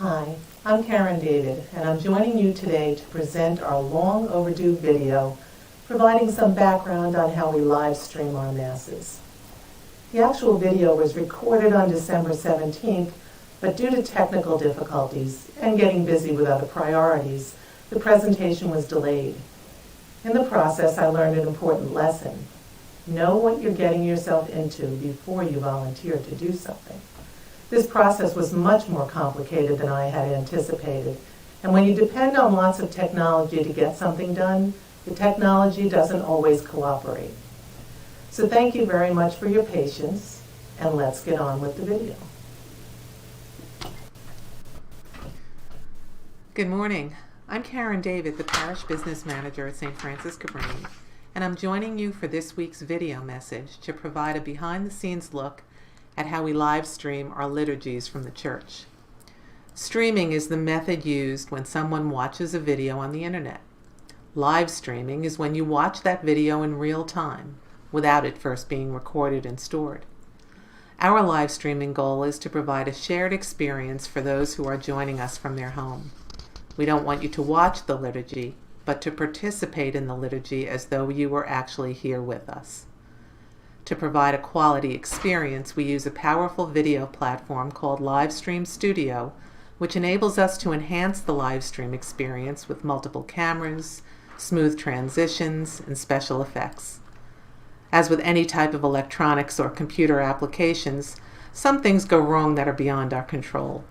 Hi, I'm Karen David, and I'm joining you today to present our long overdue video providing some background on how we live stream our masses. The actual video was recorded on December 17th, but due to technical difficulties and getting busy with other priorities, the presentation was delayed. In the process, I learned an important lesson. Know what you're getting yourself into before you volunteer to do something. This process was much more complicated than I had anticipated, and when you depend on lots of technology to get something done, the technology doesn't always cooperate. So thank you very much for your patience, and let's get on with the video. Good morning. I'm Karen David, the Parish Business Manager at St. Francis Cabrini, and I'm joining you for this week's video message to provide a behind-the-scenes look at how we live stream our liturgies from the church. Streaming is the method used when someone watches a video on the internet. Live streaming is when you watch that video in real time, without it first being recorded and stored. Our live streaming goal is to provide a shared experience for those who are joining us from their home. We don't want you to watch the liturgy, but to participate in the liturgy as though you were actually here with us. To provide a quality experience, we use a powerful video platform called Livestream Studio, which enables us to enhance the live stream experience with multiple cameras, smooth transitions, and special effects. As with any type of electronics or computer applications, some things go wrong that are beyond our control.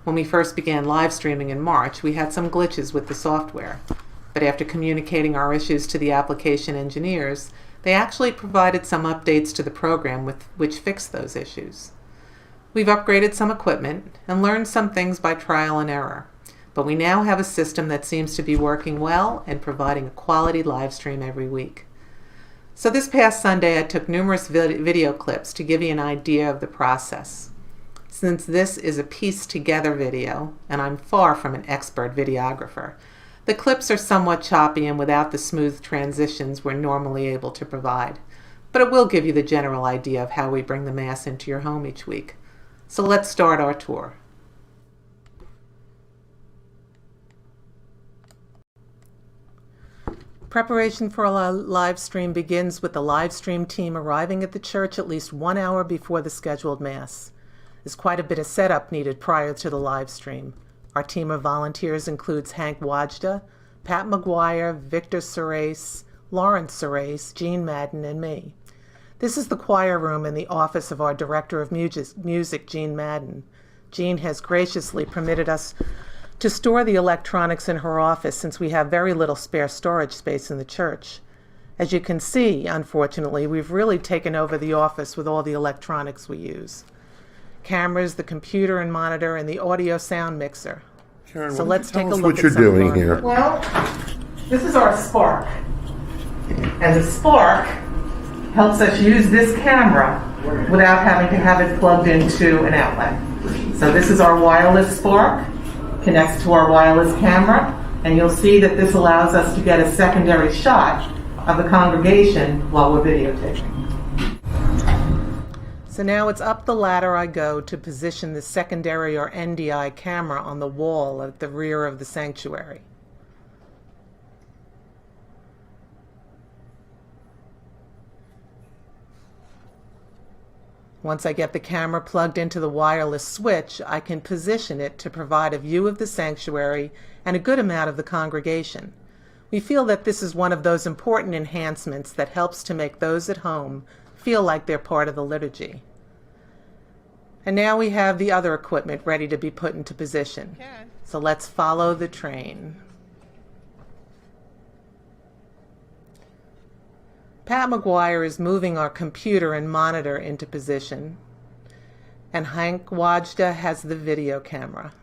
When we first began live streaming in March, we had some glitches with the software, but after communicating our issues to the application engineers, they actually provided some updates to the program which fixed those issues. We've upgraded some equipment and learned some things by trial and error, but we now have a system that seems to be working well and providing a quality live stream every week. So this past Sunday, I took numerous video clips to give you an idea of the process. Since this is a pieced together video, and I'm far from an expert videographer, the clips are somewhat choppy and without the smooth transitions we're normally able to provide, but it will give you the general idea of how we bring the Mass into your home each week. So let's start our tour. Preparation for a live stream begins with the live stream team arriving at the church at least 1 hour before the scheduled Mass. There's quite a bit of setup needed prior to the live stream. Our team of volunteers includes Hank Wajda, Pat McGuire, Victor Surace, Lawrence Surace, Jean Madden, and me. This is the choir room in the office of our Director of Music, Jean Madden. Jean has graciously permitted us to store the electronics in her office since we have very little spare storage space in the church. As you can see, unfortunately, we've really taken over the office with all the electronics we use. Cameras, the computer and monitor, and the audio sound mixer. Karen, So let's take a look what at you're some of doing our here. Well, this is our Spark. And the Spark helps us use this camera without having to have it plugged into an outlet. So this is our wireless Spark, connects to our wireless camera, and you'll see that this allows us to get a secondary shot of the congregation while we're videotaping. So now it's up the ladder I go to position the secondary or NDI camera on the wall at the rear of the sanctuary. Once I get the camera plugged into the wireless switch, I can position it to provide a view of the sanctuary and a good amount of the congregation. We feel that this is one of those important enhancements that helps to make those at home feel like they're part of the liturgy. And now we have the other equipment ready to be put into position. So let's follow the train. Pat McGuire is moving our computer and monitor into position, and Hank Wajda has the video camera.